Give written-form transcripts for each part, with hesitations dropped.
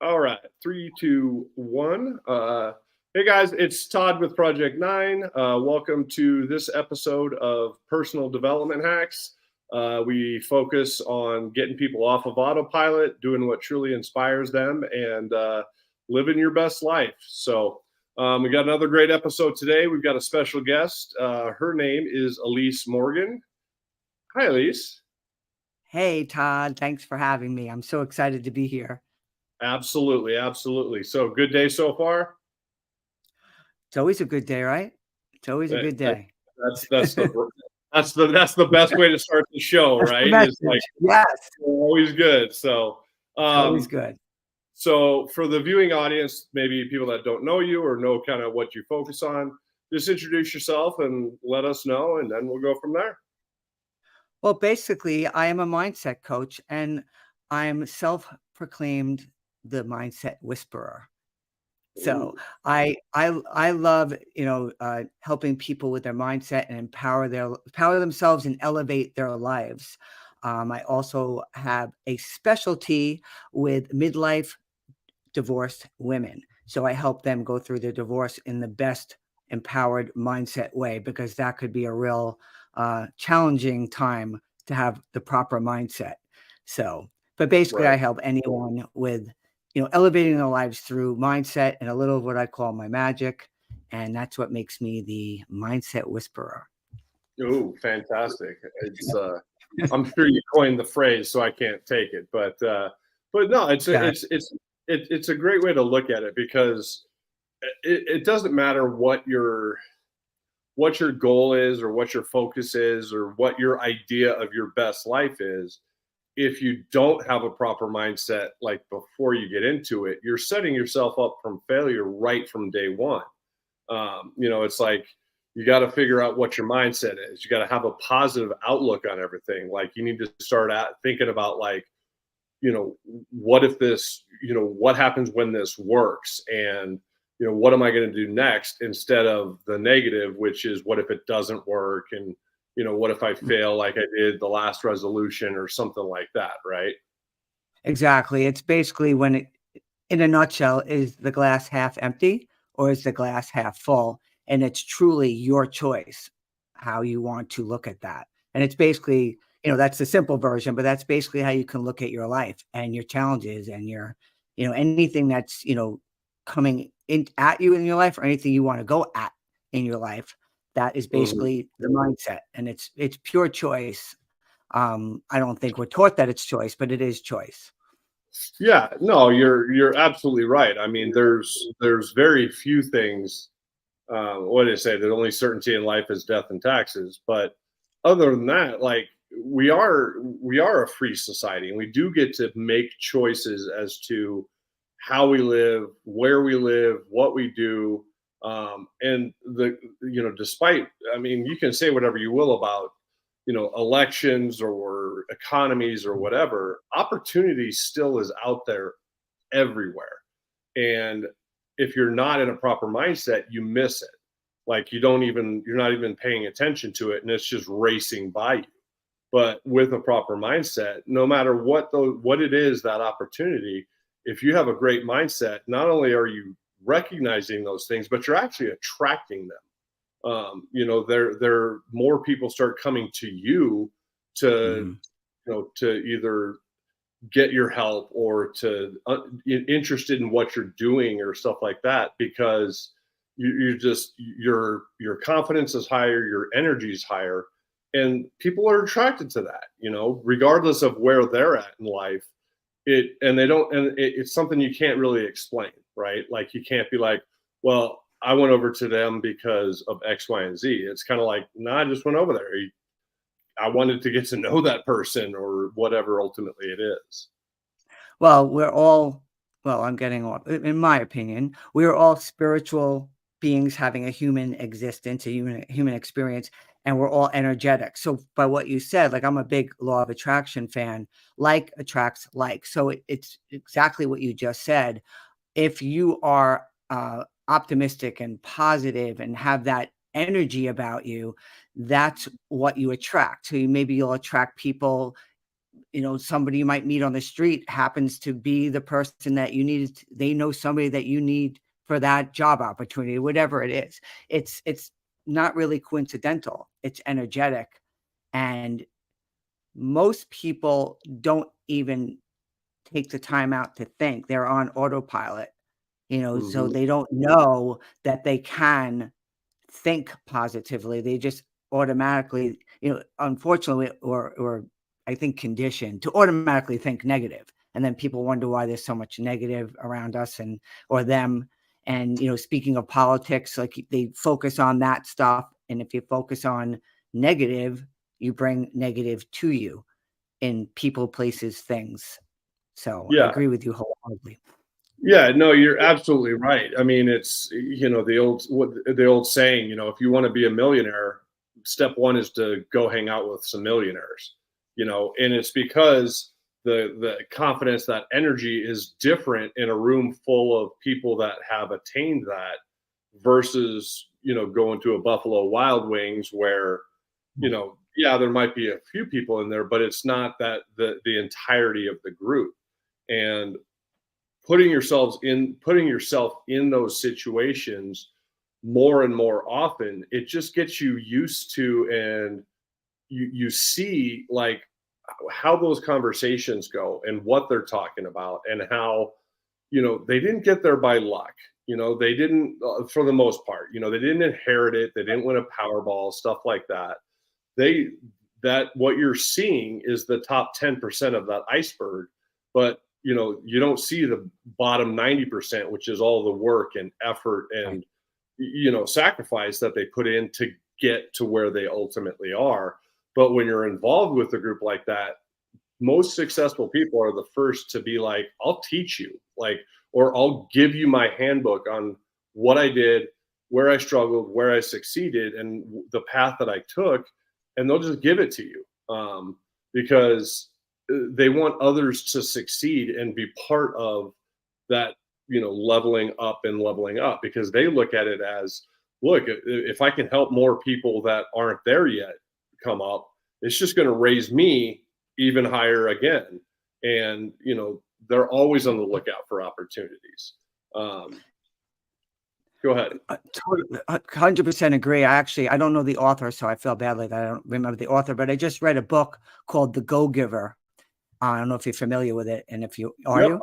All right, three, two, one. Hey guys, it's Todd with Project 9. Welcome to this episode of Personal Development Hacks. We focus on getting people off of autopilot, doing what truly inspires them, and living your best life. So we got another great episode today. We've got a special guest. Her name is Elise Morgan. Hi, Elise. Hey, Todd. Thanks for having me. I'm so excited to be here. Absolutely, absolutely. So good day so far? It's always a good day, right? It's always a That- good day. that's the best way to start the show, That's the right? It's like message. Yes, always good. So it's always good. so for the viewing audience, maybe people that don't know you or know kind of what you focus on, just introduce yourself and let us know, and then we'll go from there. Well, basically, I am a mindset coach and I'm self-proclaimed the mindset whisperer. So Ooh, I love, helping people with their mindset and empower themselves and elevate their lives. I also have a specialty with midlife divorced women. So I help them go through their divorce in the best empowered mindset way, because that could be a real challenging time to have the proper mindset. So, but basically, I right. help anyone with, elevating their lives through mindset and a little of what I call my magic. And that's what makes me the mindset whisperer. Ooh, fantastic. It's I'm sure you coined the phrase, so I can't take it, but no, it's a great way to look at it because it doesn't matter what your goal is or what your focus is or what your idea of your best life is. If you don't have a proper mindset, like before you get into it, you're setting yourself up from failure right from day one. It's like you got to figure out what your mindset is. You got to have a positive outlook on everything. Like you need to start out thinking about like, what if this, what happens when this works? And, what am I going to do next instead of the negative, which is what if it doesn't work? And, what if I fail like I did the last resolution or something like that, right? Exactly. It's basically in a nutshell, is the glass half empty or is the glass half full? And it's truly your choice how you want to look at that. And it's basically, that's the simple version, but that's basically how you can look at your life and your challenges and anything that's, coming in at you in your life or anything you want to go at in your life. That is Mhm. basically the mindset. And it's pure choice. I don't think we're taught that it's choice, but it is choice. Yeah, no, you're absolutely right. I mean, there's very few things. What do they say? The only certainty in life is death and taxes. But other than that, like we are a free society, and we do get to make choices as to how we live, where we live, what we do. And despite, I mean, you can say whatever you will about elections or economies or whatever, opportunity still is out there everywhere. And if you're not in a proper mindset, you miss it. Like you're not even paying attention to it, and it's just racing by you. But with a proper mindset, no matter what it is, that opportunity, if you have a great mindset, not only are you recognizing those things, but you're actually attracting them. There more people start coming to you to Mhm. to either get your help or to interested in what you're doing or stuff like that, because you just your confidence is higher, your energy is higher, and people are attracted to that, regardless of where they're at in life. It's something you can't really explain, right? Like you can't be like, well, I went over to them because of X, Y, and Z. It's kind of like, nah, I just went over there. I wanted to get to know that person or whatever ultimately it is. Well, I'm getting off. In my opinion, we are all spiritual beings having a human existence, a human experience, and we're all energetic. So, by what you said, like I'm a big law of attraction fan. Like attracts like. So it's exactly what you just said. If you are optimistic and positive and have that energy about you, that's what you attract. So maybe you'll attract people somebody you might meet on the street happens to be the person that you needed. They know somebody that you need for that job opportunity, whatever it is. It's not really coincidental. It's energetic. And most people don't even take the time out to think. They're on autopilot, so Hmm. they don't know that they can think positively. They just automatically, unfortunately, or I think conditioned to automatically think negative. And then people wonder why there's so much negative around us or them. And, speaking of politics, like they focus on that stuff. And if you focus on negative, you bring negative to you in people, places, things. So I Yeah. agree with you wholeheartedly. Yeah, no, you're absolutely right. I mean, it's the old saying, if you want to be a millionaire, step one is to go hang out with some millionaires. And it's because the confidence, that energy is different in a room full of people that have attained that versus, going to a Buffalo Wild Wings where, yeah, there might be a few people in there, but it's not that the entirety of the group. And putting yourself in those situations more and more often, it just gets you used to, and you see like how those conversations go and what they're talking about, and how they didn't get there by luck. They didn't, for the most part, they didn't inherit it, they didn't win a Powerball, stuff like that. they that what you're seeing is the top 10% of that iceberg, but you don't see the bottom 90%, which is all the work and effort Right. and sacrifice that they put in to get to where they ultimately are. But when you're involved with a group like that, most successful people are the first to be like, I'll teach you, like, or I'll give you my handbook on what I did, where I struggled, where I succeeded, and the path that I took, and they'll just give it to you, because they want others to succeed and be part of that, leveling up and leveling up, because they look at it as, look, if I can help more people that aren't there yet come up, it's just going to raise me even higher again. And they're always on the lookout for opportunities. Go ahead. 100% agree. I don't know the author, so I feel badly that I don't remember the author, but I just read a book called The Go-Giver. I don't know if you're familiar with it, and if you are, Yep, you?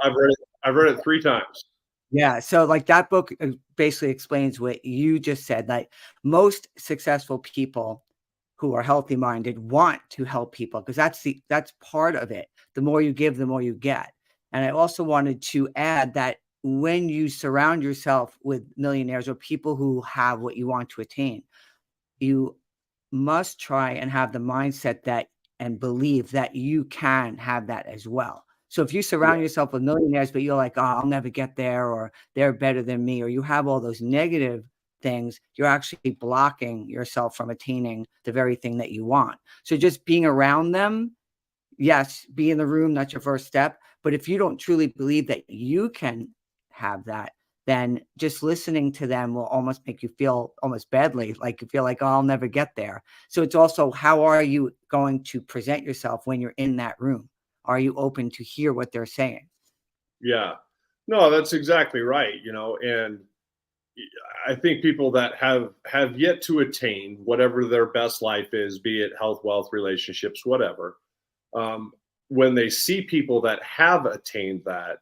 I've read it 3 times. Yeah, so like that book basically explains what you just said. Like most successful people who are healthy minded want to help people, because that's part of it. The more you give, the more you get. And I also wanted to add that when you surround yourself with millionaires or people who have what you want to attain, you must try and have the mindset that and believe that you can have that as well. So if you Yeah. surround yourself with millionaires, but you're like, oh, I'll never get there, or they're better than me, or you have all those negative things, you're actually blocking yourself from attaining the very thing that you want. So just being around them, yes, be in the room, that's your first step. But if you don't truly believe that you can have that, then just listening to them will almost make you feel almost badly, like you feel like, oh, I'll never get there. So it's also, how are you going to present yourself when you're in that room? Are you open to hear what they're saying? Yeah. No, that's exactly right. And I think people that have yet to attain whatever their best life is, be it health, wealth, relationships, whatever, um, when they see people that have attained that,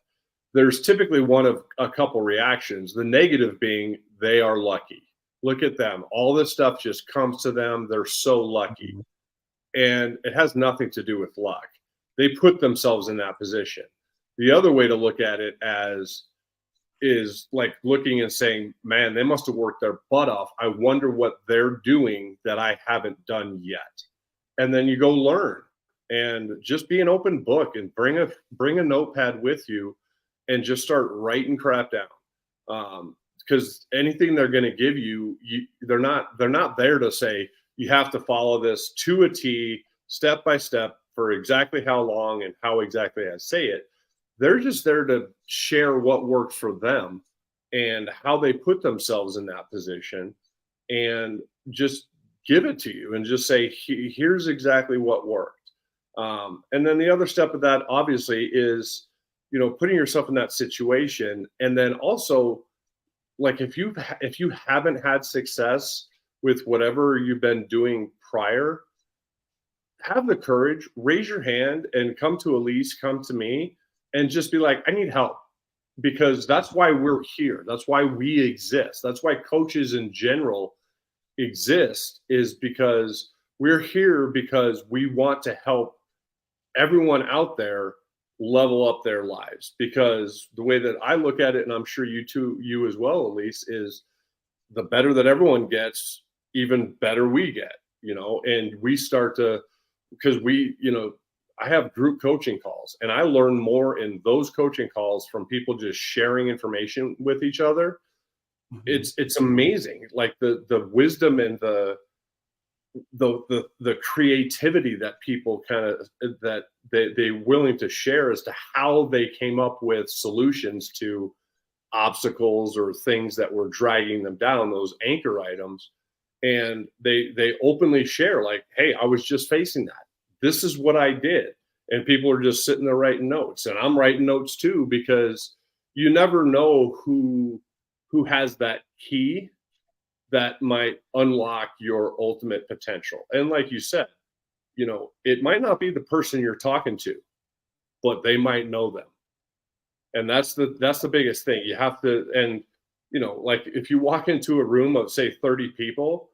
there's typically one of a couple reactions. The negative being they are lucky. Look at them. All this stuff just comes to them. They're so lucky. And it has nothing to do with luck. They put themselves in that position. The other way to look at it as is like looking and saying, man, they must have worked their butt off. I wonder what they're doing that I haven't done yet. And then you go learn, and just be an open book, and bring a notepad with you and just start writing crap down. Because anything they're going to give you, they're not there to say you have to follow this to a T, step by step, for exactly how long and how exactly I say it. They're just there to share what worked for them and how they put themselves in that position, and just give it to you and just say, here's exactly what worked. And then the other step of that, obviously, is, putting yourself in that situation. And then also, like, if you haven't had success with whatever you've been doing prior, have the courage, raise your hand and come to Elise, come to me, and just be like, I need help, because that's why we're here. That's why we exist. That's why coaches in general exist, is because we're here because we want to help everyone out there level up their lives. Because the way that I look at it, and I'm sure you as well, Elise, is the better that everyone gets, even better we get, and we start to, because I have group coaching calls, and I learn more in those coaching calls from people just sharing information with each other. Mhm. It's amazing, like the wisdom and the creativity that people kind of, that they willing to share as to how they came up with solutions to obstacles or things that were dragging them down, those anchor items. And they openly share, like, hey, I was just facing that, this is what I did. And people are just sitting there writing notes, and I'm writing notes too, because you never know who has that key that might unlock your ultimate potential. And like you said, it might not be the person you're talking to, but they might know them. And that's the biggest thing. You have to, and like, if you walk into a room of, say, 30 people,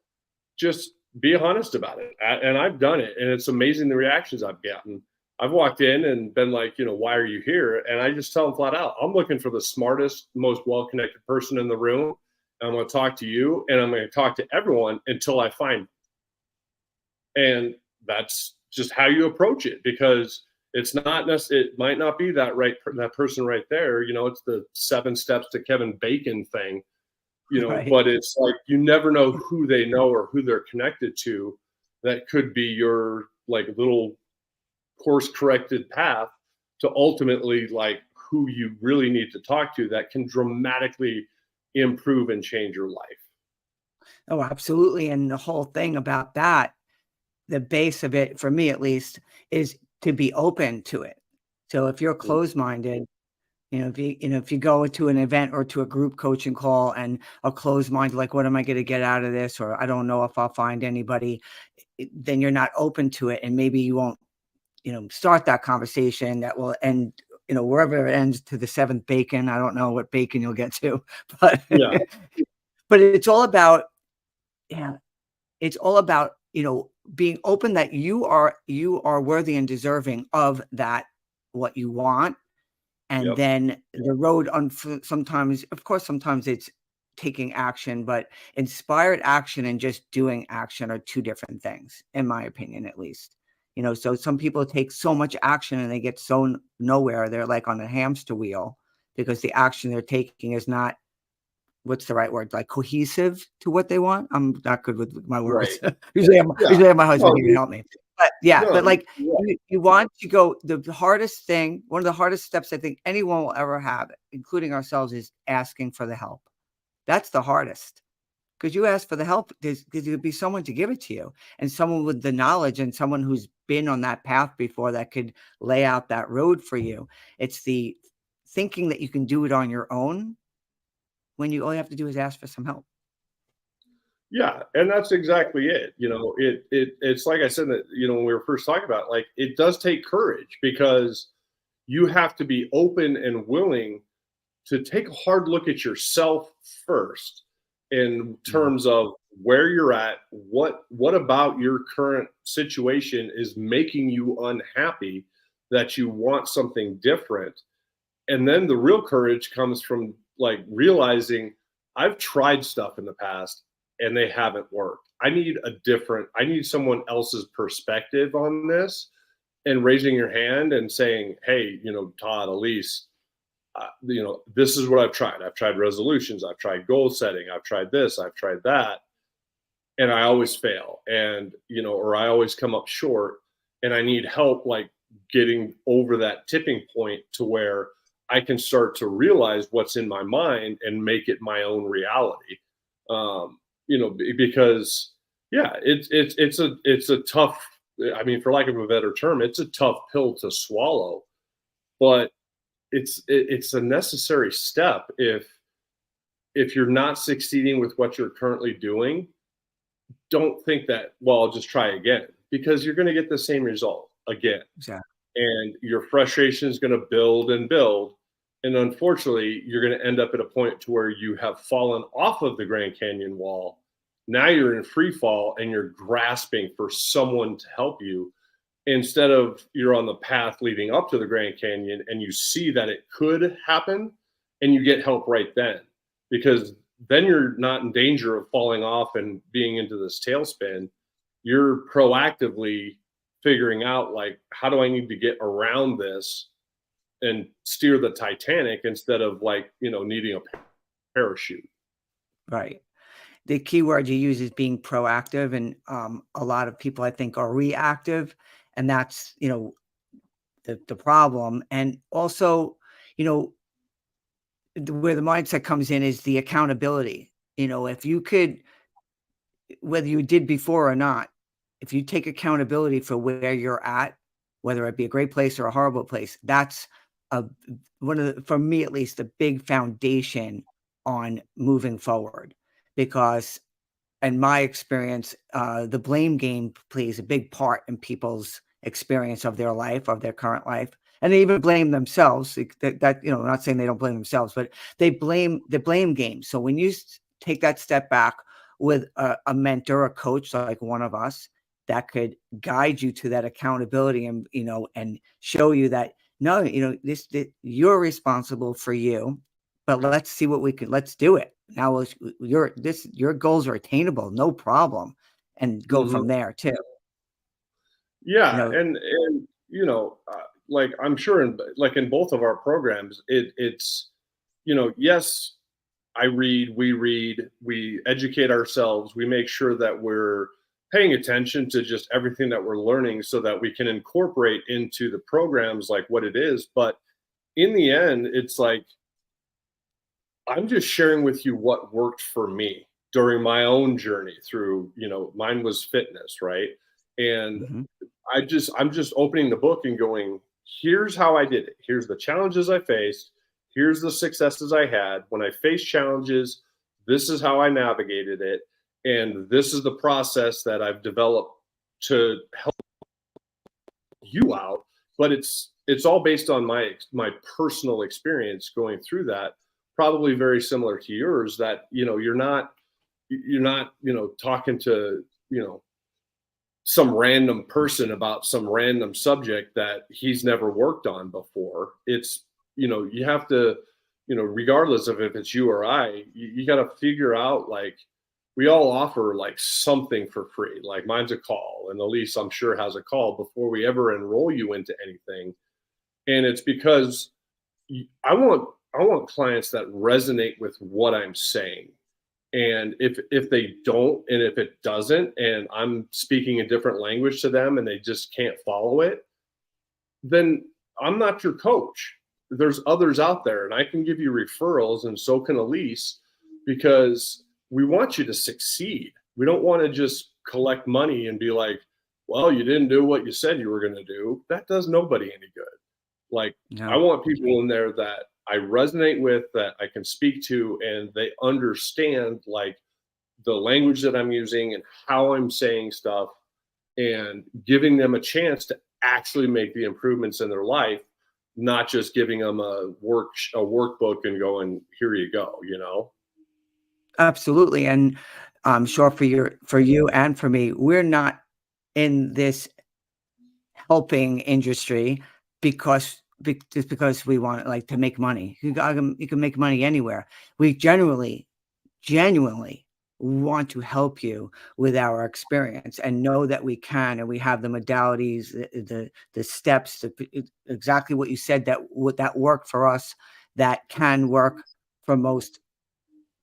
just be honest about it. And I've done it, and it's amazing the reactions I've gotten. I've walked in and been like, why are you here? And I just tell them flat out, I'm looking for the smartest, most well-connected person in the room. I'm going to talk to you, and I'm going to talk to everyone until I find them. And that's just how you approach it, because it's not necessarily, it might not be that person right there. It's the 7 steps to Kevin Bacon thing, Right. but it's like, you never know who they know or who they're connected to. That could be your, like, little course corrected path to ultimately, like, who you really need to talk to, that can dramatically improve and change your life. Oh, absolutely. And the whole thing about that, the base of it, for me at least, is to be open to it. So if you're closed-minded, if you go to an event or to a group coaching call and a closed mind, like, what am I going to get out of this? Or I don't know if I'll find anybody, then you're not open to it. And maybe you won't, start that conversation that will end, wherever it ends, to the 7th bacon. I don't know what bacon you'll get to, but, Yeah. but it's all about, yeah, it's all about, being open that you are worthy and deserving of that, what you want. And Yep. then the road sometimes, of course, sometimes it's taking action, but inspired action and just doing action are 2 different things, in my opinion, at least. So some people take so much action and they get so nowhere. They're like on a hamster wheel, because the action they're taking is not, what's the right word? Like, cohesive to what they want. I'm not good with my words. Right. Usually Yeah. I have my husband here to help me. But yeah, No, but like, yeah. you want to go, the hardest thing, one of the hardest steps I think anyone will ever have, including ourselves, is asking for the help. That's the hardest, because you ask for the help, there's going to be someone to give it to you, and someone with the knowledge, and someone who's been on that path before, that could lay out that road for you. It's the thinking that you can do it on your own, when all you have to do is ask for some help. Yeah, and that's exactly it. It's like I said, that, when we were first talking about it, like, it does take courage, because you have to be open and willing to take a hard look at yourself first, in terms of where you're at, what about your current situation is making you unhappy, that you want something different. And then the real courage comes from, like, realizing, I've tried stuff in the past and they haven't worked. I need someone else's perspective on this, and raising your hand and saying, hey, Todd, Elise, this is what I've tried. I've tried resolutions. I've tried goal setting. I've tried this. I've tried that. And I always fail, and, or I always come up short, and I need help, like, getting over that tipping point to where I can start to realize what's in my mind and make it my own reality. Because, yeah, it's a tough I mean, for lack of a better term, it's a tough pill to swallow, but it's a necessary step. If you're not succeeding with what you're currently doing, don't think that, well, I'll just try again, because you're going to get the same result again. Exactly. And your frustration is going to build and build. And unfortunately, you're going to end up at a point to where you have fallen off of the Grand Canyon wall. Now you're in free fall and you're grasping for someone to help you, instead of you're on the path leading up to the Grand Canyon and you see that it could happen and you get help right then, because then you're not in danger of falling off and being into this tailspin. You're proactively figuring out, like, how do I need to get around this and steer the Titanic, instead of, like, needing a parachute. Right. The key word you use is being proactive, and a lot of people, I think, are reactive, and that's the problem. And also, you know, where the mindset comes in is the accountability. If you could, whether you did before or not, if you take accountability for where you're at, whether it be a great place or a horrible place, that's a one of the, for me at least, a big foundation on moving forward. Because in my experience, the blame game plays a big part in people's experience of their life, of their current life, and they even blame themselves. I'm not saying they don't blame themselves, but they blame the blame game. So when you take that step back with a mentor, a coach like one of us, that could guide you to that accountability, and show you that no, this you're responsible for you, but let's see what we can. Let's do it now. Your goals are attainable, no problem, and go Mhm. from there too. You Yeah, know, and like, I'm sure in both of our programs, it's yes, we read, we educate ourselves, we make sure that we're paying attention to just everything that we're learning, so that we can incorporate into the programs like what it is. But in the end, it's like, I'm just sharing with you what worked for me during my own journey through, mine was fitness, right? And mhm. I'm just opening the book and going, here's how I did it. Here's the challenges I faced. Here's the successes I had. When I faced challenges, this is how I navigated it. And this is the process that I've developed to help you out. But it's all based on my personal experience going through that, probably very similar to yours, that you're not talking to some random person about some random subject that he's never worked on before. It's, you have to, regardless of if it's you or I, you got to figure out, like, we all offer like something for free. Like, mine's a call, and Elise, I'm sure, has a call before we ever enroll you into anything. And it's because I want clients that resonate with what I'm saying. And if they don't, and if it doesn't, and I'm speaking a different language to them and they just can't follow it, then I'm not your coach. There's others out there, and I can give you referrals, and so can Elise, because we want you to succeed. We don't want to just collect money and be like, well, you didn't do what you said you were going to do. That does nobody any good. Like, I No. want people in there that I resonate with, that I can speak to, and they understand, like, the language that I'm using and how I'm saying stuff, and giving them a chance to actually make the improvements in their life, not just giving them a workbook and going, here you go. Absolutely. And I'm sure for you and for me, we're not in this helping industry just because we want, like, to make money. You can make money anywhere. We genuinely want to help you with our experience, and know that we can, and we have the modalities, the steps, exactly what you said, that work for us, that can work for most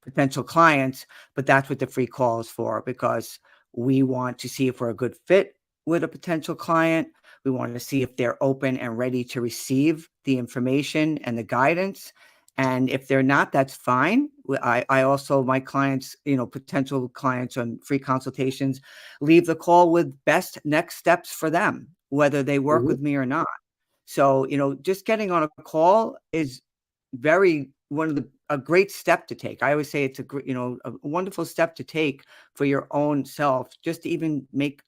potential clients. But that's what the free call is for, because we want to see if we're a good fit with a potential client. We want to see if they're open and ready to receive the information and the guidance. And if they're not, that's fine. I also, my clients, potential clients on free consultations, leave the call with best next steps for them, whether they work Mhm. with me or not. So, just getting on a call is a great step to take. I always say it's a wonderful step to take for your own self, just to even make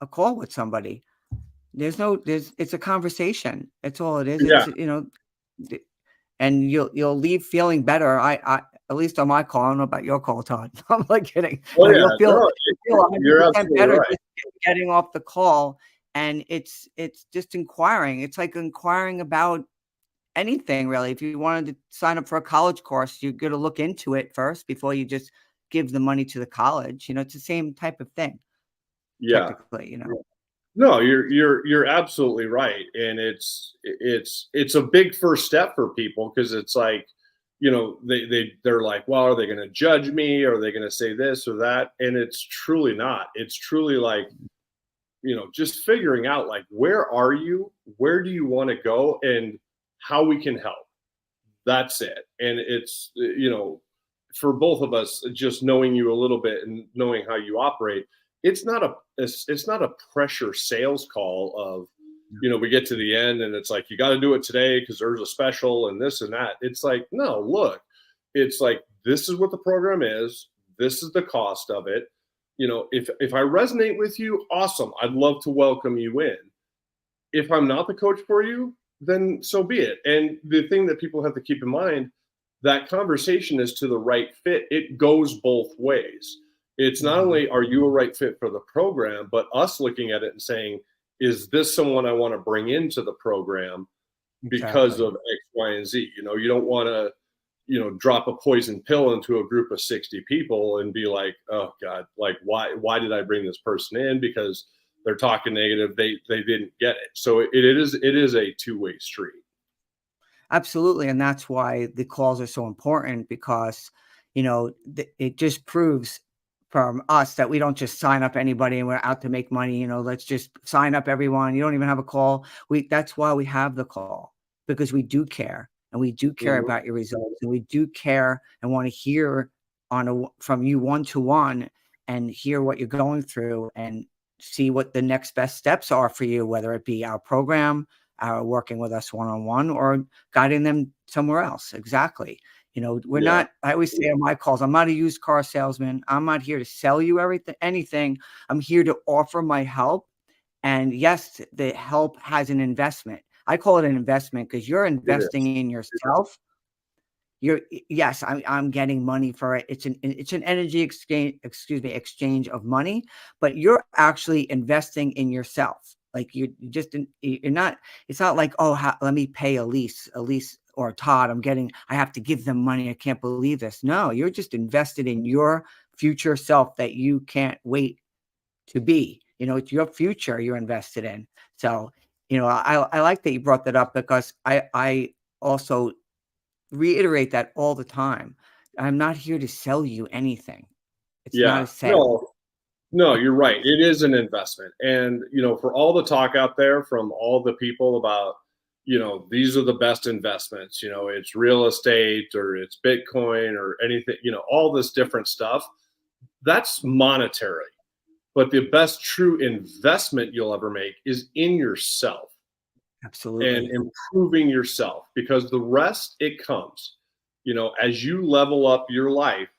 a call with somebody. It's a conversation. That's all it is. Yeah. And you'll leave feeling better. I at least on my call, I don't know about your call, Todd. I'm like kidding. Oh yeah. You'll feel No, feel you're 100% absolutely better right. just getting off the call. And it's just inquiring. It's like inquiring about anything really. If you wanted to sign up for a college course, you're going to look into it first before you just give the money to the college. It's the same type of thing, Yeah. technically. No, you're absolutely right, and it's a big first step for people because it's like, they're like, well, are they going to judge me? Are they going to say this or that? And it's truly not. It's truly like, just figuring out like, where are you? Where do you want to go? And how we can help. That's it. And it's, for both of us, just knowing you a little bit and knowing how you operate, it's not a pressure sales call of, we get to the end and it's like, you got to do it today because there's a special and this and that. It's like, no, look, it's like, this is what the program is. This is the cost of it. If I resonate with you, awesome. I'd love to welcome you in. If I'm not the coach for you, then so be it. And the thing that people have to keep in mind, that conversation is to the right fit. It goes both ways. It's not only are you a right fit for the program, but us looking at it and saying, is this someone I want to bring into the program because Exactly. of X, Y, and Z? You don't want to, drop a poison pill into a group of 60 people and be like, oh God, like why did I bring this person in? Because they're talking negative. They didn't get it. So it is a two-way street. Absolutely. And that's why the calls are so important because, it just proves from us that we don't just sign up anybody and we're out to make money. Let's just sign up everyone. You don't even have a call. That's why we have the call, because we do care and we do care Mhm. about your results, and we do care and want to hear from you one-to-one and hear what you're going through and see what the next best steps are for you, whether it be our program, working with us one-on-one, or guiding them somewhere else. Exactly. Yeah. I always say on my calls, I'm not a used car salesman. I'm not here to sell you anything. I'm here to offer my help. And yes, the help has an investment. I call it an investment because you're It investing is. in yourself. Yes, I'm getting money for it. It's an energy exchange of money, but you're actually investing in yourself. Like you're not. It's not like, oh, let me pay Elise or Todd. I have to give them money. I can't believe this. No, you're just invested in your future self that you can't wait to be. It's your future you're invested in. So, I like that you brought that up because I also reiterate that all the time. I'm not here to sell you anything. It's not Yeah. a sale. No, you're right. It is an investment. And, for all the talk out there from all the people about, these are the best investments, it's real estate or it's Bitcoin or anything, all this different stuff, that's monetary. But the best true investment you'll ever make is in yourself and Absolutely. improving yourself, because the rest, it comes, as you level up your life,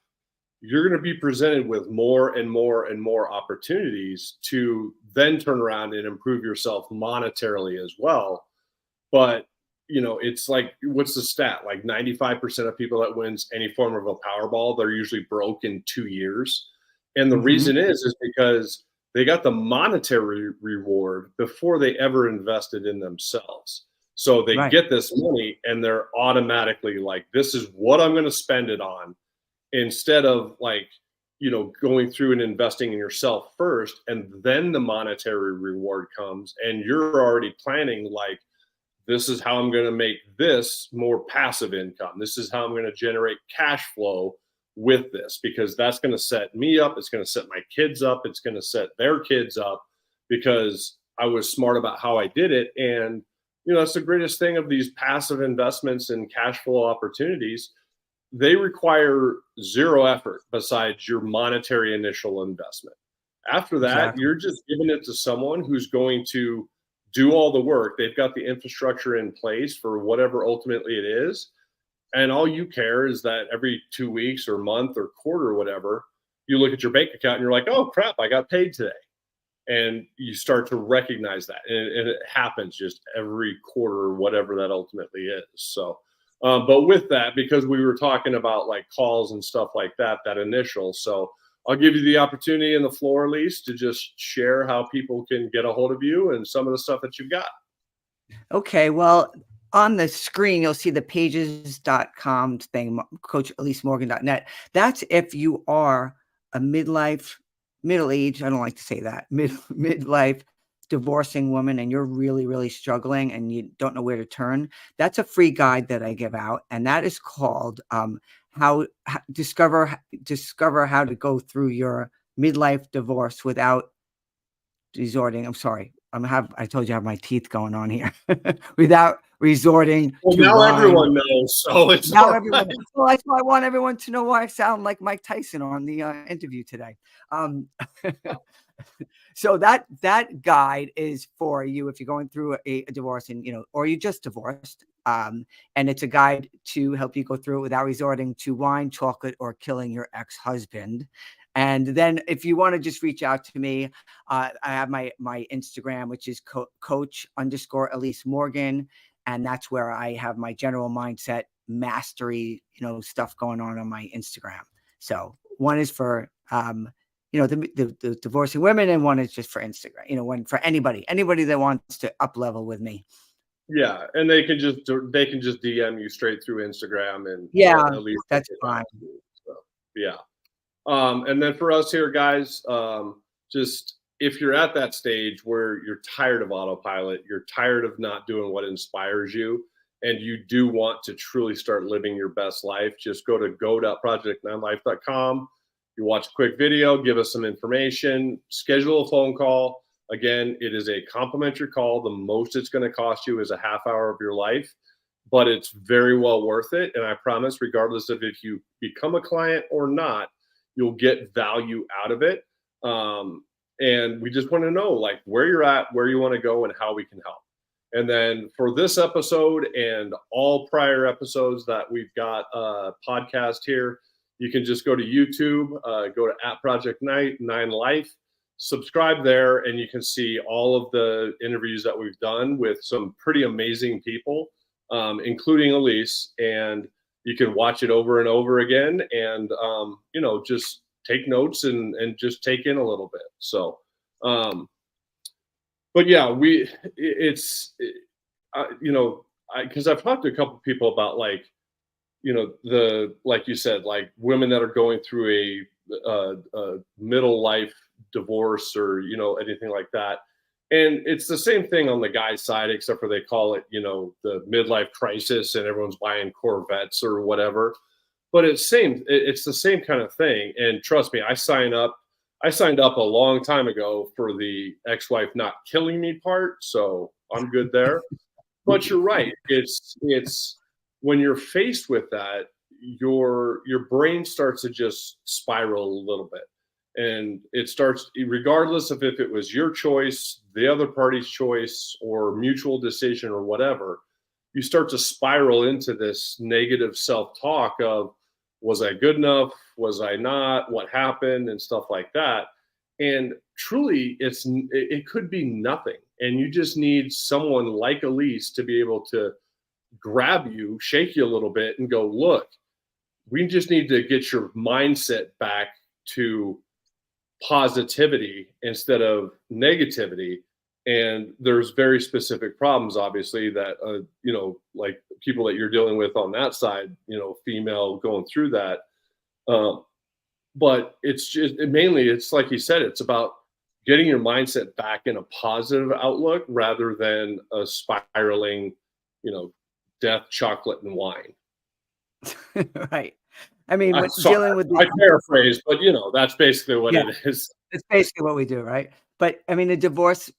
you're going to be presented with more and more and more opportunities to then turn around and improve yourself monetarily as well. But, it's like, what's the stat? Like 95% of people that wins any form of a Powerball, they're usually broke in 2 years. And the Mhm. reason is because they got the monetary reward before they ever invested in themselves. So they Right. get this money and they're automatically like, this is what I'm going to spend it on, instead of like, going through and investing in yourself first, and then the monetary reward comes and you're already planning like, this is how I'm going to make this more passive income. This is how I'm going to generate cash flow with this, because that's going to set me up. It's going to set my kids up. It's going to set their kids up because I was smart about how I did it. And that's the greatest thing of these passive investments and cash flow opportunities. They require zero effort besides your monetary initial investment. After that, Exactly. you're just giving it to someone who's going to do all the work. They've got the infrastructure in place for whatever ultimately it is. And all you care is that every 2 weeks or month or quarter or whatever, you look at your bank account and you're like, oh crap, I got paid today. And you start to recognize that. And it happens just every quarter or whatever that ultimately is. So, but with that, because we were talking about like calls and stuff like that, that initial. So I'll give you the opportunity and the floor, Elise, to just share how people can get a hold of you and some of the stuff that you've got. Okay, well, on the screen, you'll see the pages.com thing, coachelisemorgan.net. That's if you are a middle-aged, I don't like to say that, midlife divorcing woman and you're really, really struggling and you don't know where to turn. That's a free guide that I give out, and that is called discover how to go through your midlife divorce without resorting. I'm sorry. I told you I have my teeth going on here without resorting Well, to now wine. everyone knows, so it's Now all everyone. right. Well, that's why I want everyone to know why I sound like Mike Tyson on the interview today. So that guide is for you if you're going through a divorce and or you just divorced. And it's a guide to help you go through it without resorting to wine, chocolate, or killing your ex-husband. And then if you want to just reach out to me, I have my Instagram, which is coach_Elise Morgan. And that's where I have my general mindset mastery, stuff going on my Instagram. So one is for, the divorcing women, and one is just for Instagram, one for anybody that wants to up level with me. Yeah, and they can just DM you straight through Instagram, and Yeah, at least that's fine. So, yeah. And then for us here, guys, just if you're at that stage where you're tired of autopilot, you're tired of not doing what inspires you, and you do want to truly start living your best life, just go to go.project9life.com. You watch a quick video, give us some information, schedule a phone call. Again, it is a complimentary call. The most it's going to cost you is a half hour of your life, but it's very well worth it. And I promise, regardless of if you become a client or not, you'll get value out of it. And we just want to know like where you're at, where you want to go, and how we can help. And then for this episode and all prior episodes that we've got podcast here, you can just go to YouTube, go to @Project9Life, subscribe there, and you can see all of the interviews that we've done with some pretty amazing people, including Elise. And you can watch it over and over again and, just take notes and just take in a little bit. So, but yeah, because I've talked to a couple of people about like you said, like women that are going through a middle life divorce or anything like that, and it's the same thing on the guy's side, except for they call it the midlife crisis, and everyone's buying Corvettes or whatever. But it's the same kind of thing. And trust me, I signed up a long time ago for the ex-wife not killing me part, so I'm good there. But you're right. It's when you're faced with that, your brain starts to just spiral a little bit. And it starts, regardless of if it was your choice, the other party's choice, or mutual decision or whatever, you start to spiral into this negative self-talk of, was I good enough? Was I not? What happened? And stuff like that. And truly, it could be nothing. And you just need someone like Elise to be able to grab you, shake you a little bit, and go, look, we just need to get your mindset back to positivity instead of negativity. And there's very specific problems, obviously, that, like people that you're dealing with on that side, female going through that. But it's just mainly, it's like you said, it's about getting your mindset back in a positive outlook rather than a spiraling, death, chocolate, and wine. Right. I mean, I paraphrase, but that's basically what it is. It's basically what we do, right? But I mean, the divorce,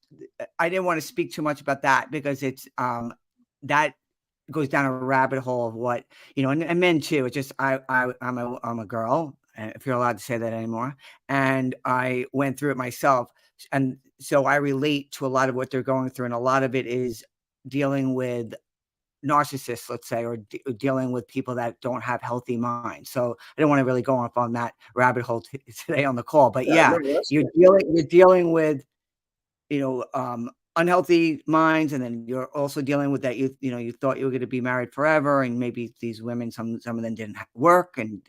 I didn't want to speak too much about that because it's that goes down a rabbit hole of what, and men too. It's just I'm a girl, if you're allowed to say that anymore, and I went through it myself, and so I relate to a lot of what they're going through, and a lot of it is dealing with narcissists, let's say, or dealing with people that don't have healthy minds. So I don't want to really go off on that rabbit hole today on the call, but Yeah, yeah, no, that's you're dealing with unhealthy minds, and then you're also dealing with that you thought you were going to be married forever, and maybe these women, some of them didn't work, and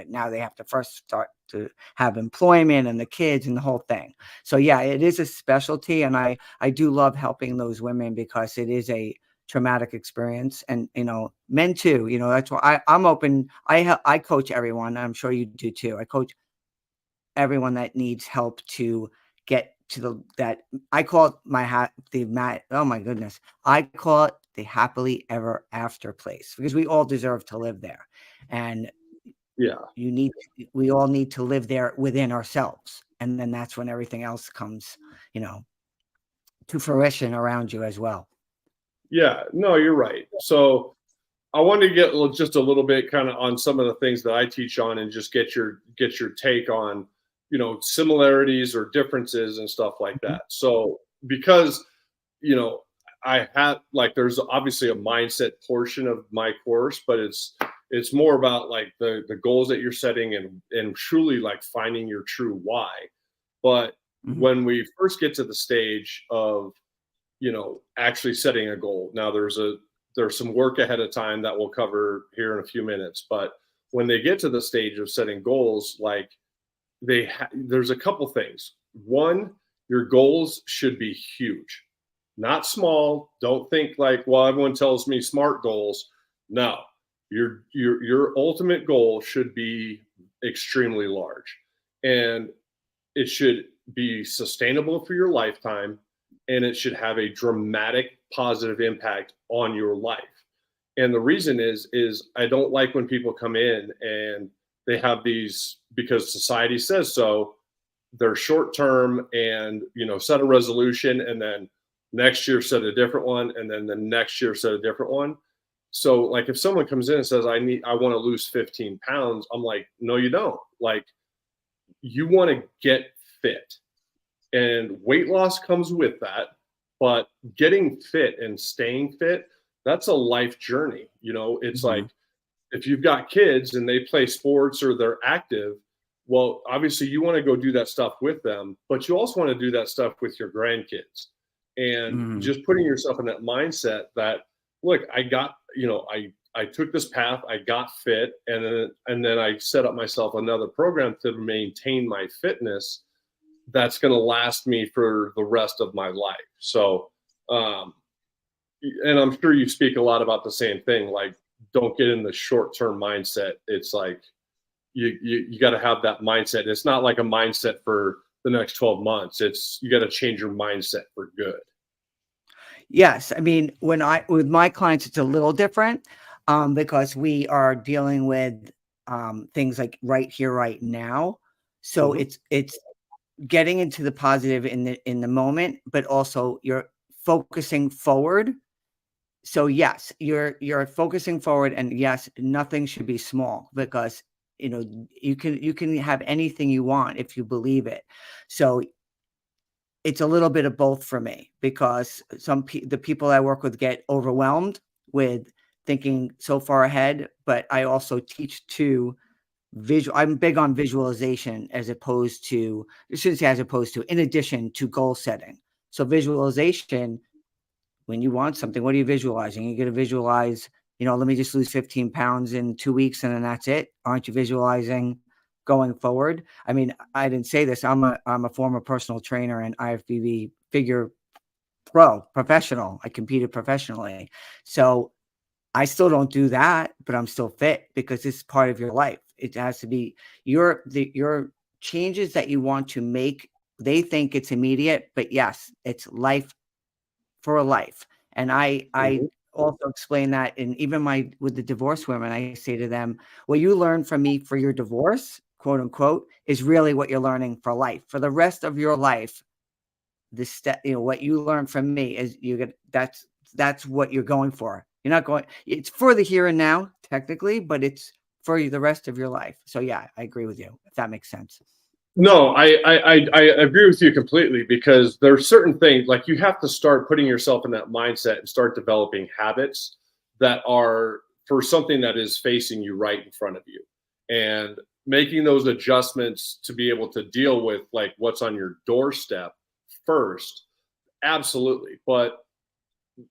now they have to first start to have employment and the kids and the whole thing. So yeah, it is a specialty, and I do love helping those women because it is a traumatic experience, and men too. That's why I'm open. I coach everyone. I'm sure you do too. I coach everyone that needs help to get to that I call it oh my goodness. I call it the happily ever after place, because we all deserve to live there. And yeah. we all need to live there within ourselves. And then that's when everything else comes, to fruition around you as well. Yeah, no, you're right. So I wanted to get just a little bit kind of on some of the things that I teach on, and just get your take on, similarities or differences and stuff like Mhm. that. So because, you know, I have, like, there's obviously a mindset portion of my course, but it's more about like the goals that you're setting, and truly like finding your true why. But Mhm. when we first get to the stage of, actually setting a goal, now there's some work ahead of time that we'll cover here in a few minutes. But when they get to the stage of setting goals, like, there's a couple things. One, your goals should be huge, not small. Don't think like, well, everyone tells me smart goals. No, your ultimate goal should be extremely large, and it should be sustainable for your lifetime, and it should have a dramatic positive impact on your life. And the reason is I don't like when people come in and they have these, because society says so, they're short term, and set a resolution, and then next year set a different one, and then the next year set a different one. So like if someone comes in and says I want to lose 15 pounds, I'm like, no, you don't. Like, you want to get fit, and weight loss comes with that. But getting fit and staying fit, that's a life journey. It's like, Mhm. if you've got kids and they play sports or they're active, well, obviously you want to go do that stuff with them, but you also want to do that stuff with your grandkids. And Mhm. just putting yourself in that mindset that, look, I took this path, I got fit, and then I set up myself another program to maintain my fitness that's going to last me for the rest of my life. So, um, and I'm sure you speak a lot about the same thing. Like, don't get in the short term mindset. It's like you got to have that mindset. It's not like a mindset for the next 12 months. It's, you got to change your mindset for good. Yes, I mean, with my clients, it's a little different, because we are dealing with things like right here, right now. So Hmm. it's getting into the positive in the moment, but also you're focusing forward. So yes, you're focusing forward, and yes, nothing should be small, because you can have anything you want if you believe it. So it's a little bit of both for me, because the people I work with get overwhelmed with thinking so far ahead, but I also teach to visual. I'm big on visualization, as opposed to, I shouldn't say as opposed to, in addition to goal setting. So visualization, when you want something, what are you visualizing? You're going to visualize, let me just lose 15 pounds in 2 weeks, and then that's it. Aren't you visualizing going forward? I mean, I didn't say this. I'm a former personal trainer and IFBB figure professional. I competed professionally. So I still don't do that, but I'm still fit, because it's part of your life. It has to be your changes that you want to make. They think it's immediate, but yes, it's life for a life. And I Hmm. also explain that, and even with the divorced women, I say to them, what you learn from me for your divorce, quote unquote, is really what you're learning for life. For the rest of your life, the step, what you learn from me is that's what you're going for. You're not going, it's for the here and now, technically, but it's for the rest of your life. So yeah, I agree with you, if that makes sense. No, I agree with you completely, because there's certain things, like, you have to start putting yourself in that mindset and start developing habits that are for something that is facing you right in front of you, and making those adjustments to be able to deal with like what's on your doorstep first. Absolutely. But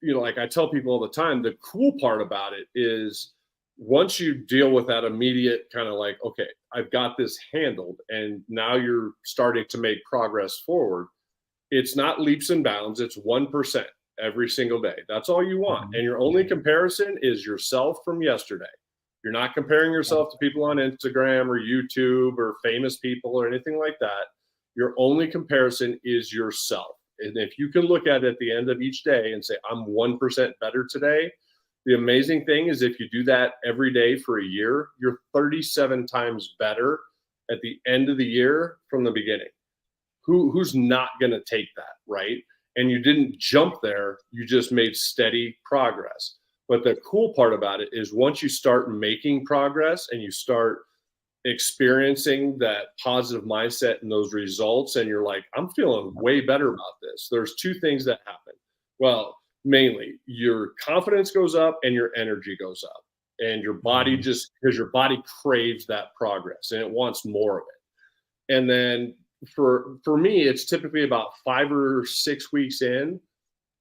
like I tell people all the time, the cool part about it is once you deal with that immediate kind of like, okay, I've got this handled, and now you're starting to make progress forward. It's not leaps and bounds, it's 1% every single day. That's all you want. Mhm. And your only comparison is yourself from yesterday. You're not comparing yourself to people on Instagram or YouTube or famous people or anything like that. Your only comparison is yourself. And if you can look at it at the end of each day and say, I'm 1% better today, the amazing thing is if you do that every day for a year, you're 37 times better at the end of the year from the beginning. Who's not going to take that, right? And you didn't jump there, you just made steady progress. But the cool part about it is once you start making progress and you start experiencing that positive mindset and those results, and you're like, I'm feeling way better about this. There's two things that happen. Well, mainly your confidence goes up and your energy goes up, and your body, Mhm. just because your body craves that progress and it wants more of it. And then for me, it's typically about 5 or 6 weeks in,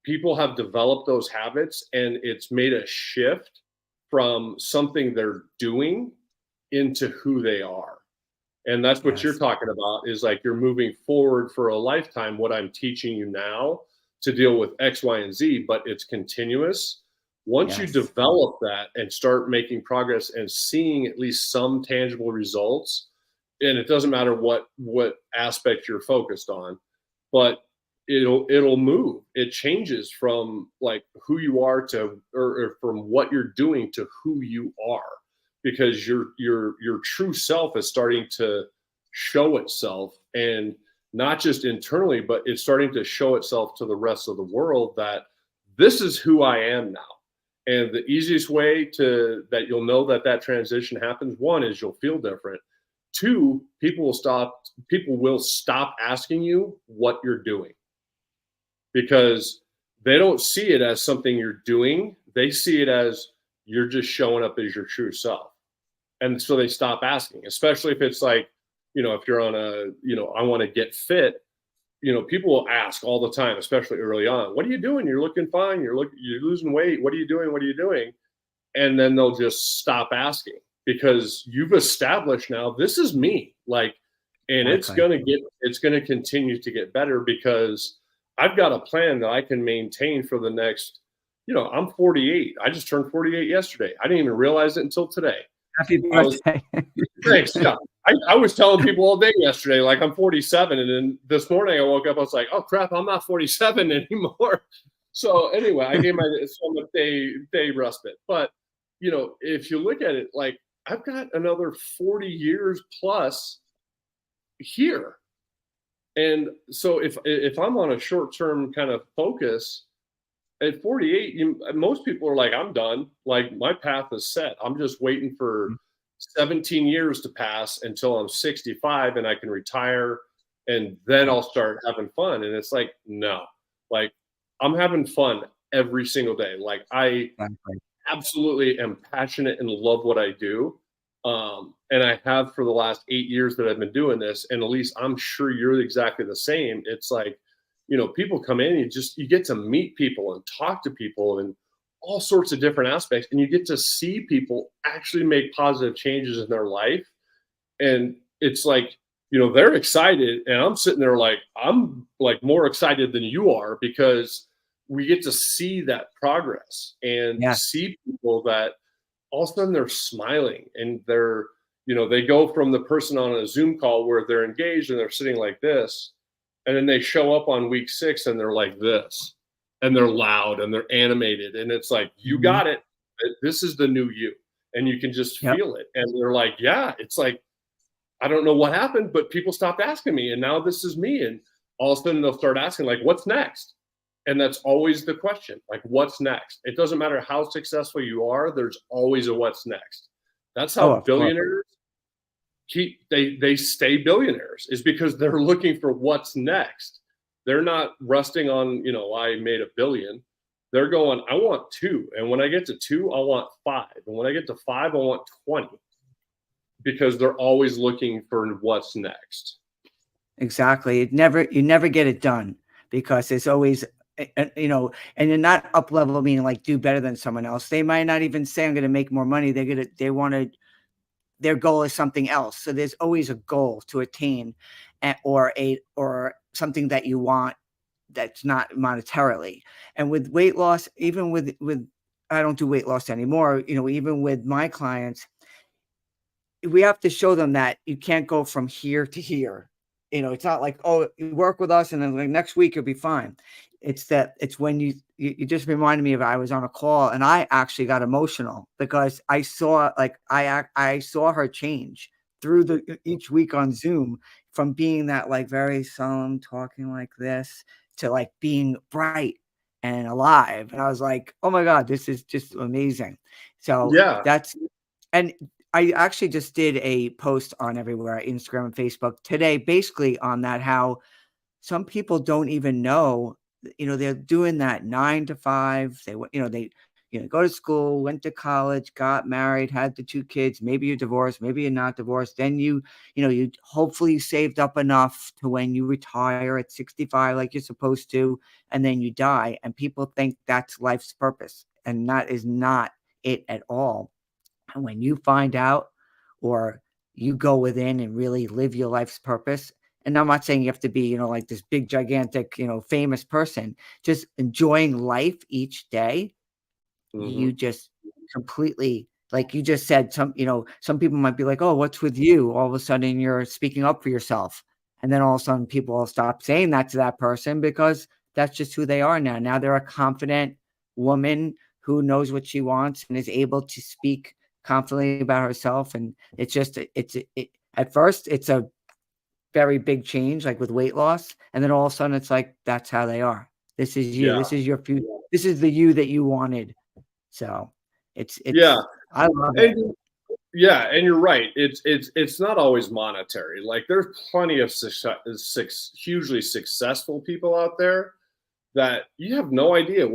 people have developed those habits, and it's made a shift from something they're doing into who they are. And that's what you're Yes. talking about, is like you're moving forward for a lifetime. What I'm teaching you now to deal with X, Y, and Z, but it's continuous. Once you Yes. develop that and start making progress and seeing at least some tangible results, and it doesn't matter what aspect you're focused on, but it'll move. It changes from like who you are to, or from what you're doing to who you are, because your true self is starting to show itself, and not just internally, but it's starting to show itself to the rest of the world that this is who I am now. And the easiest way to that you'll know that that transition happens, one, is you'll feel different. Two, people will stop asking you what you're doing, because they don't see it as something you're doing. They see it as you're just showing up as your true self. And so they stop asking, especially if it's like, if you're on I want to get fit, people will ask all the time, especially early on, what are you doing? You're looking fine. You're losing weight. What are you doing? What are you doing? And then they'll just stop asking, because you've established now, this is me. Like, and Exactly. it's going to continue to get better, because I've got a plan that I can maintain for the next, I'm 48. I just turned 48 yesterday. I didn't even realize it until today. Happy I was birthday. Thanks. Yeah. I was telling people all day yesterday, like, I'm 47. And then this morning I woke up, I was like, oh crap, I'm not 47 anymore. So anyway, I gave myself a day respite. But if you look at it, like, I've got another 40 years plus here. And so if I'm on a short-term kind of focus at 48, most people are like, I'm done. Like, my path is set. I'm just waiting for 17 years to pass until I'm 65 and I can retire, and then I'll start having fun. And it's like, no, like, I'm having fun every single day. Like, I Exactly. absolutely am passionate and love what I do. And I have for the last 8 years that I've been doing this. And Elise, I'm sure you're exactly the same. It's like, people come in, you get to meet people and talk to people and all sorts of different aspects. And you get to see people actually make positive changes in their life. And it's like, they're excited. And I'm sitting there like, I'm like more excited than you are, because we get to see that progress and Yes. see people that all of a sudden they're smiling, and they go from the person on a Zoom call where they're engaged and they're sitting like this, and then they show up on week 6 and they're like this, and they're loud and they're animated. And it's like, you Mhm. got it. This is the new you. And you can just Yep. feel it. And they're like, yeah, it's like, I don't know what happened, but people stopped asking me. And now this is me. And all of a sudden they'll start asking, like, what's next? And that's always the question, like, what's next? It doesn't matter how successful you are, there's always a what's next. That's Oh, how of course. billionaires they stay billionaires, is because they're looking for what's next. They're not resting on, I made $1 billion. They're going, I want 2. And when I get to 2, I want 5. And when I get to 5, I want 20. Because they're always looking for what's next. Exactly. You never get it done because it's always, and you're not up level, meaning like do better than someone else. They might not even say I'm going to make more money. They want to, their goal is something else. So there's always a goal to attain, or something that you want that's not monetarily. And with weight loss, even with I don't do weight loss anymore. Even with my clients, we have to show them that you can't go from here to here. It's not like, oh, you work with us and then like next week you'll be fine. It's when you just reminded me of, I was on a call and I actually got emotional because I saw, like, I saw her change through each week on Zoom, from being that like very solemn talking like this to like being bright and alive. And I was like, oh my God, this is just amazing. So Yeah. and I actually just did a post on everywhere, Instagram and Facebook today, basically on that, how some people don't even know, they're doing that 9 to 5. They go to school, went to college, got married, had the 2 kids. Maybe you're divorced, maybe you're not divorced. Then you hopefully saved up enough to when you retire at 65, like you're supposed to, and then you die. And people think that's life's purpose. And that is not it at all. And when you find out, or you go within and really live your life's purpose, and I'm not saying you have to be, like this big, gigantic, famous person, just enjoying life each day, you Mm-hmm. just completely, like you just said, some people might be like, oh, what's with you? All of a sudden you're speaking up for yourself. And then all of a sudden people will stop saying that to that person because that's just who they are now. Now they're a confident woman who knows what she wants and is able to speak confidently about herself. And it's just, at first it's a very big change, like with weight loss. And then all of a sudden it's like, that's how they are. This is you. Yeah. This is your future. This is the you that you wanted. So Yeah. I love it. And yeah, and you're right. It's not always monetary. Like, there's plenty of hugely successful people out there that you have no idea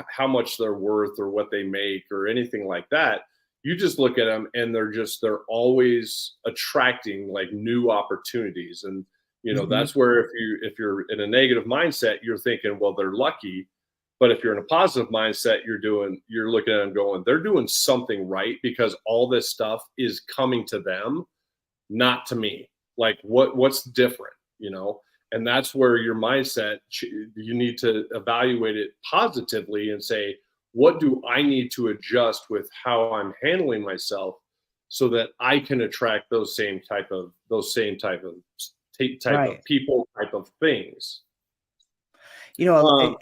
how much they're worth or what they make or anything like that. You just look at them and they're always attracting like new opportunities. And Mhm. that's where if you're in a negative mindset, you're thinking, well, they're lucky. But if you're in a positive mindset, you're looking at them going, they're doing something right, because all this stuff is coming to them, not to me. Like, what's different, And that's where your mindset, you need to evaluate it positively and say, what do I need to adjust with how I'm handling myself so that I can attract those same type of Right. people, type of things. It, Um,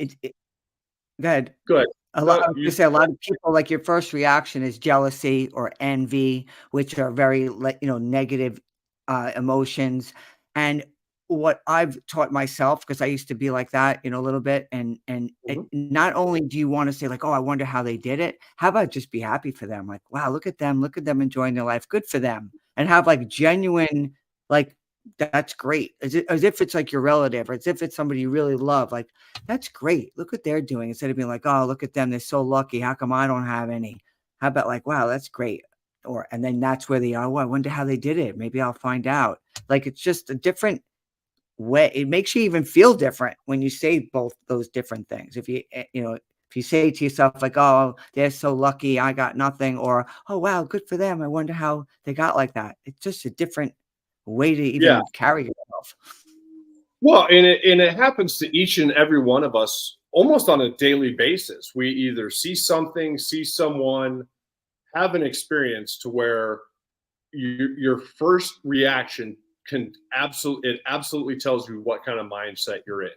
go ahead. Good. I No, was gonna say, a lot of people, like, your first reaction is jealousy or envy, which are very, like, negative emotions. And what I've taught myself, because I used to be like that, a little bit, and mhm. not only do you want to say like, oh, I wonder how they did it. How about just be happy for them? Like, wow, look at them enjoying their life. Good for them. And have like genuine, like, that's great. As if it's like your relative, or as if it's somebody you really love. Like, that's great. Look what they're doing, instead of being like, oh, look at them. They're so lucky. How come I don't have any? How about like, wow, that's great. And then that's where they are. Oh, I wonder how they did it. Maybe I'll find out. Like, it's just a different way. It makes you even feel different when you say both those different things. If if you say to yourself like, oh, they're so lucky, I got nothing, or, oh, wow, good for them, I wonder how they got like that. It's just a different way to Yeah. even carry yourself. Well, and it happens to each and every one of us almost on a daily basis. We either see something, see someone, have an experience to where your first reaction absolutely tells you what kind of mindset you're in.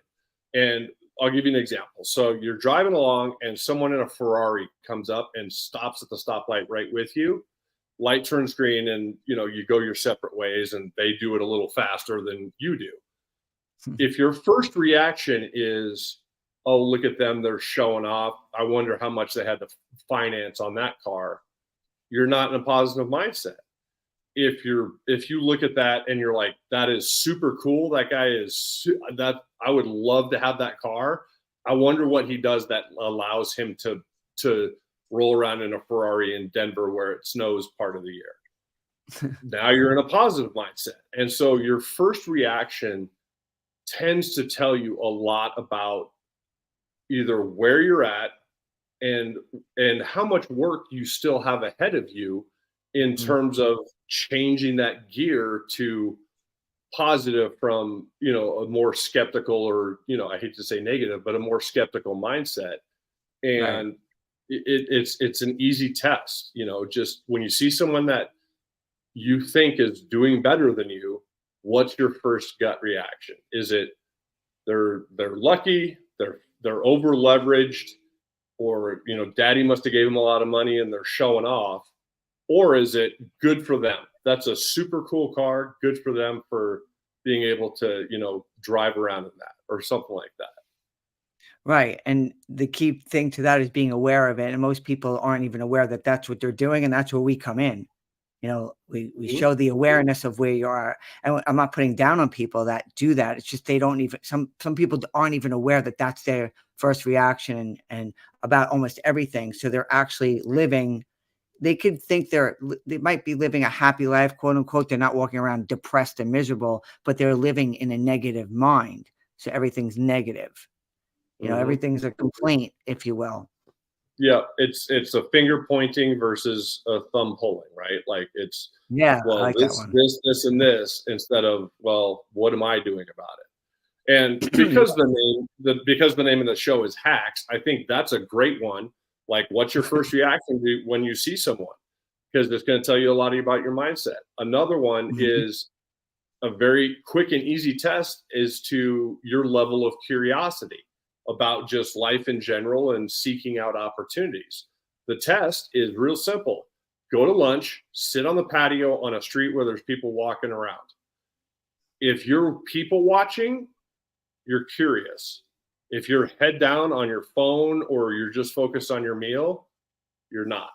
And I'll give you an example. So you're driving along and someone in a Ferrari comes up and stops at the stoplight right with you. Light turns green and you go your separate ways, and they do it a little faster than you do. If your first reaction is, oh, look at them, they're showing off, I wonder how much they had to finance on that car, you're not in a positive mindset. If you look at that and you're like, that is super cool, that guy is that, I would love to have that car, I wonder what he does that allows him to roll around in a Ferrari in Denver where it snows part of the year. Now you're in a positive mindset. And so your first reaction tends to tell you a lot about either where you're at and how much work you still have ahead of you in Mm, terms of changing that gear to positive from, a more skeptical, or, I hate to say negative, but a more skeptical mindset. right. And it's an easy test, just when you see someone that you think is doing better than you, what's your first gut reaction? Is it they're lucky, they're over leveraged, or daddy must have gave them a lot of money and they're showing off, or is it good for them? That's a super cool car, good for them for being able to drive around in that or something like that. Right, and the key thing to that is being aware of it, and most people aren't even aware that that's what they're doing, and that's where we come in. We Mhm. show the awareness of where you are, and I'm not putting down on people that do that. It's just they don't even some people aren't even aware that that's their first reaction and about almost everything. So they're actually living. They could think they might be living a happy life, quote unquote. They're not walking around depressed and miserable, but they're living in a negative mind. So everything's negative. Mhm. Everything's a complaint, if you will. Yeah, it's a finger pointing versus a thumb pulling, right? Like it's, Yeah, I well, like that one. this, and this, instead of, well, what am I doing about it? And because the name of the show is Hacks, I think that's a great one. Like, what's your first reaction when you see someone? Because it's going to tell you a lot about your mindset. Another one Mhm. is a very quick and easy test is to your level of curiosity about just life in general and seeking out opportunities. The test is real simple. Go to lunch, sit on the patio on a street where there's people walking around. If you're people watching, you're curious. If you're head down on your phone or you're just focused on your meal, you're not.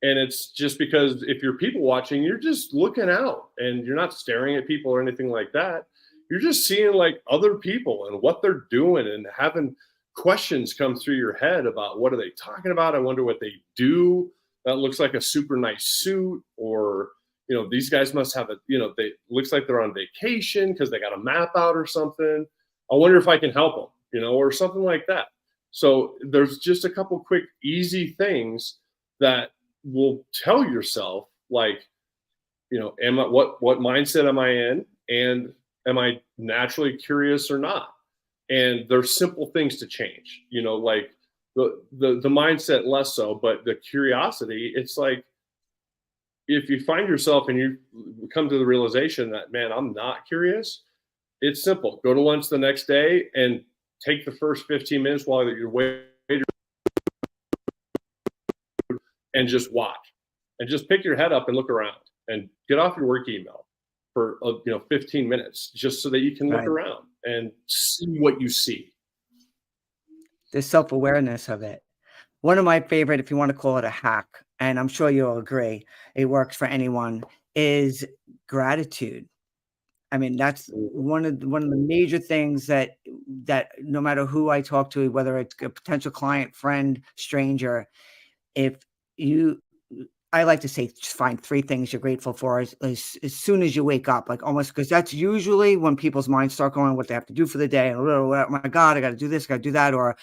And it's just because if you're people watching, you're just looking out and you're not staring at people or anything like that. You're just seeing like other people and what they're doing and having questions come through your head about what are they talking about? I wonder what they do. That looks like a super nice suit, or these guys must have they looks like they're on vacation because they got a map out or something. I wonder if I can help them, or something like that. So there's just a couple quick easy things that will tell yourself, like, am I, what mindset am I in, and am I naturally curious or not? And there's simple things to change, like the mindset less so, but the curiosity, it's like, if you find yourself and you come to the realization that, man, I'm not curious, it's simple. Go to lunch the next day and take the first 15 minutes while you're waiting and just watch and just pick your head up and look around and get off your work email for 15 minutes, just so that you can look Right. around and see what you see. The self-awareness of it. One of my favorite, if you want to call it a hack, and I'm sure you'll agree, it works for anyone, is gratitude. I mean, that's one of the major things that no matter who I talk to, whether it's a potential client, friend, stranger, if you I like to say just find 3 things you're grateful for as soon as you wake up, like, almost because that's usually when people's minds start going, what they have to do for the day, and, "Oh my god, I gotta do this, gotta do that," or,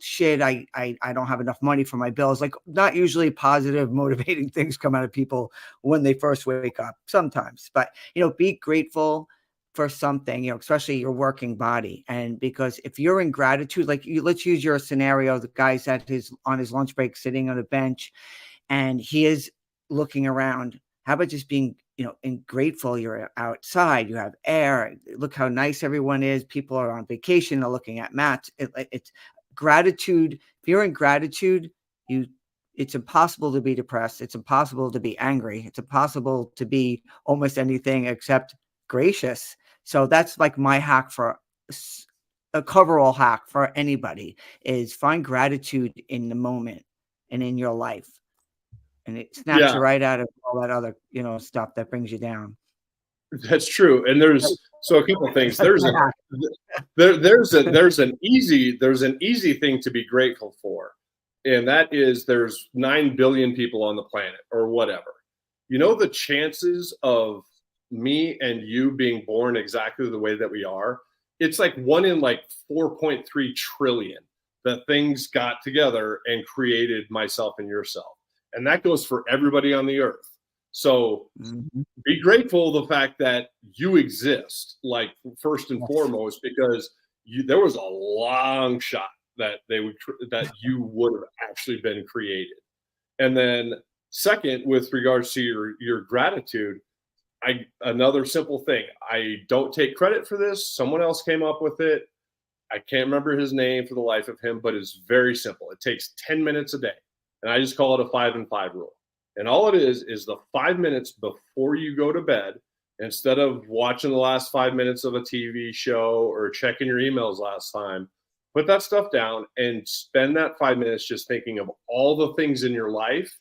"Shit, I don't have enough money for my bills." Like, not usually positive, motivating things come out of people when they first wake up, sometimes, but, be grateful for something, especially your working body, and because if you're in gratitude, like, let's use your scenario, the guy's on his lunch break sitting on a bench, and he is looking around. How about just being, and grateful you're outside, you have air, look how nice everyone is. People are on vacation, they're looking at mats. It's gratitude. If you're in gratitude, you it's impossible to be depressed. It's impossible to be angry. It's impossible to be almost anything except gracious. So that's like my hack for a coverall hack for anybody is find gratitude in the moment and in your life. And it snaps Yeah, you right out of all that other, stuff that brings you down. that's true. And there's so a couple of things. That's my hack. There's an easy thing to be grateful for, and that is there's 9 billion people on the planet or whatever. You know the chances of me and you being born exactly the way that we are, it's like 1 in like 4.3 trillion that things got together and created myself and yourself. And that goes for everybody on the earth. So Mhm. be grateful the fact that you exist, like first and Yes. foremost, because there was a long shot that that you would have actually been created. And then second, with regards to your gratitude, another simple thing. I don't take credit for this. Someone else came up with it. I can't remember his name for the life of him, but it's very simple. It takes 10 minutes a day. And I just call it a 5 and 5 rule. And all it is the 5 minutes before you go to bed, instead of watching the last 5 minutes of a TV show or checking your emails last time, put that stuff down and spend that 5 minutes just thinking of all the things in your life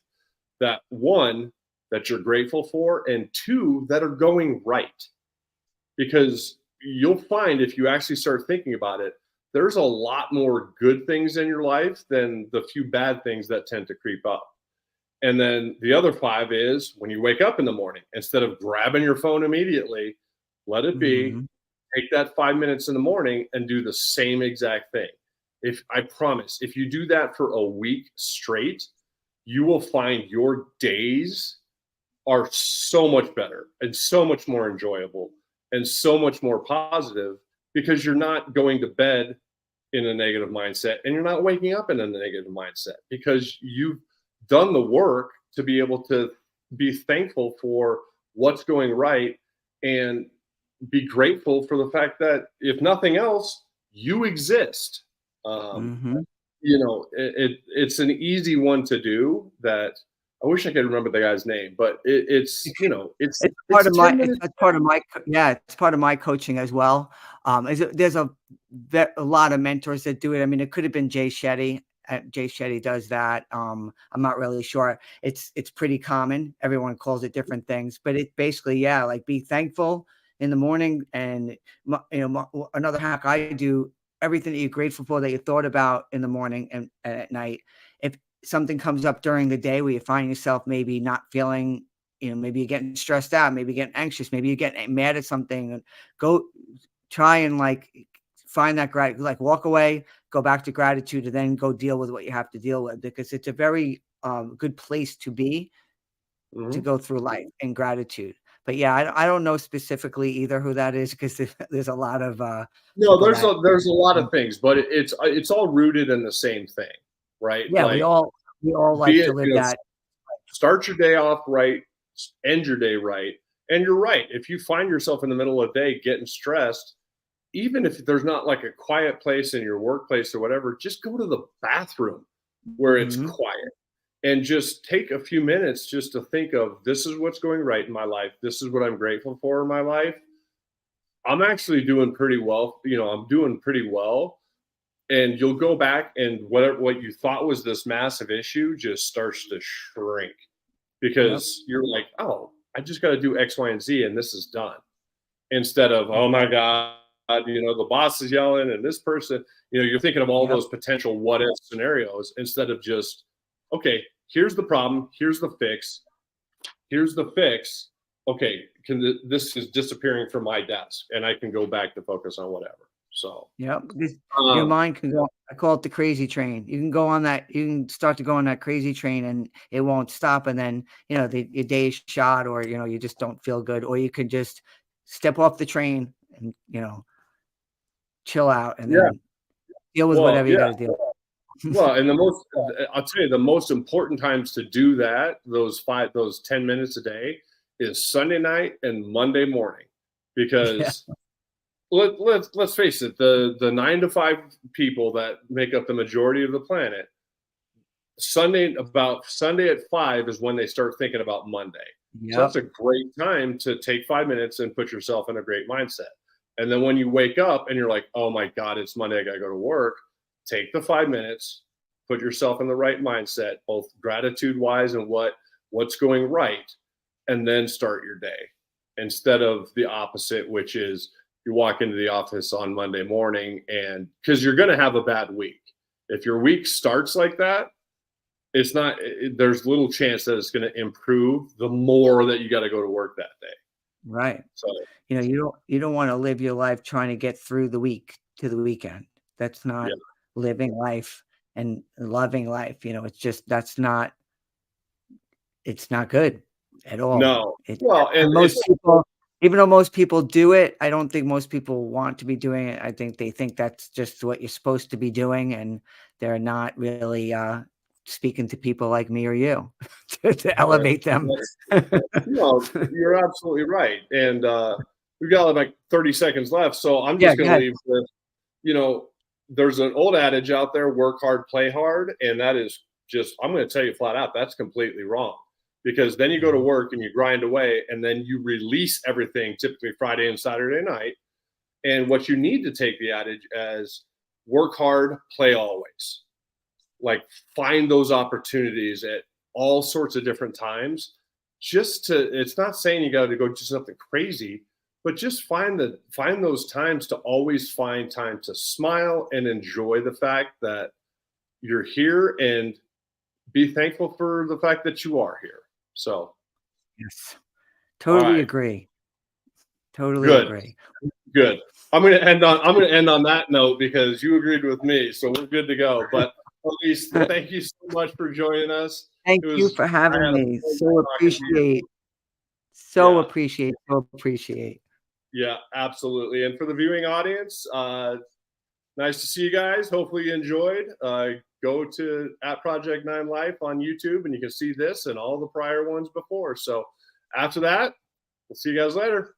that one, that you're grateful for, and two, that are going right. Because you'll find if you actually start thinking about it, there's a lot more good things in your life than the few bad things that tend to creep up. And then the other 5 is when you wake up in the morning, instead of grabbing your phone immediately, let it be. Mhm. Take that 5 minutes in the morning and do the same exact thing. If I promise, if you do that for a week straight, you will find your days are so much better and so much more enjoyable and so much more positive because you're not going to bed in a negative mindset and you're not waking up in a negative mindset because you've done the work to be able to be thankful for what's going right and be grateful for the fact that if nothing else, you exist. Um, Mhm. it's an easy one to do that I wish I could remember the guy's name, but It's part it's of my 10 it's minutes. that's part of my co yeah, it's part of my coaching as well. There's a lot of mentors that do it. I mean, it could have been Jay Shetty. Jay Shetty does that. I'm not really sure. It's pretty common. Everyone calls it different things, but it basically, yeah, like be thankful in the morning and another hack I do, everything that you're grateful for that you thought about in the morning and at night. If something comes up during the day where you find yourself maybe not feeling, maybe you're getting stressed out, maybe you're getting anxious, maybe you're getting mad at something, and go try and like find that gratitude, like walk away, go back to gratitude, and then go deal with what you have to deal with, because it's a very good place to be, to Mhm. go through life in gratitude. But yeah, I don't know specifically either who that is because there's a lot of No, people that, there's a lot of things, but it's all rooted in the same thing, right? yeah, we Like, all we all be like to it, live that. start your day off right, end your day right. And you're right. If you find yourself in the middle of the day getting stressed, even if there's not like a quiet place in your workplace or whatever, just go to the bathroom where it's Mhm. quiet and just take a few minutes just to think of this is what's going right in my life. This is what I'm grateful for in my life. I'm actually doing pretty well. I'm doing pretty well. And you'll go back and what you thought was this massive issue just starts to shrink Yep. because you're like, oh, I just got to do X, Y, and Z, and this is done. Instead of, oh my God, the boss is yelling and this person, you're thinking of all Yep. those potential what if scenarios instead of just, okay, here's the problem, here's the fix, here's the fix. Okay, this is disappearing from my desk and I can go back to focus on whatever. So, Yep. Your um, mind can go, I call it the crazy train. You can go on that, you can start to go on that crazy train and it won't stop. And then, your day is shot, or, you just don't feel good, or you could just step off the train and, chill out and yeah, then deal with well, whatever you yeah. got to deal with. Well, and I'll tell you, the most important times to do that, those 10 minutes a day, is Sunday night and Monday morning, Yeah. because let's face it, the 9 to 5 people that make up the majority of the planet, Sunday at 5 is when they start thinking about Monday. So that's Yep. a great time to take 5 minutes and put yourself in a great mindset. And then when you wake up and you're like, oh my God, it's Monday, I got to go to work, take the 5 minutes, put yourself in the right mindset, both gratitude wise and what's going right, and then start your day instead of the opposite, which is you walk into the office on Monday morning and because you're going to have a bad week. If your week starts like that, it's not, there's little chance that it's going to improve the more that you got to go to work that day. Right. So, You don't want to live your life trying to get through the week to the weekend. That's not yeah. living life and loving life. It's not good at all. No. Well, and most people, even though most people do it, I don't think most people want to be doing it. I think they think that's just what you're supposed to be doing, and they're not really speaking to people like me or you to elevate them. No, you're absolutely right. And we've got like 30 seconds left. So I'm just going to leave with, there's an old adage out there, work hard, play hard. And that is just, I'm going to tell you flat out, that's completely wrong. Because then you go to work and you grind away and then you release everything, typically Friday and Saturday night. And what you need to take the adage as work hard, play always. Like find those opportunities at all sorts of different times. It's not saying you got to go do something crazy, but just find those times to always find time to smile and enjoy the fact that you're here and be thankful for the fact that you are here. So, yes, totally agree. Totally agree. Good. I'm going to end on that note because you agreed with me, so we're good to go. But Elise, thank you so much for joining us. Thank you for having me. So appreciate. Yeah, absolutely. And for the viewing audience, nice to see you guys. Hopefully you enjoyed. Go to @Project 9 Life on YouTube and you can see this and all the prior ones before. So after that, we'll see you guys later.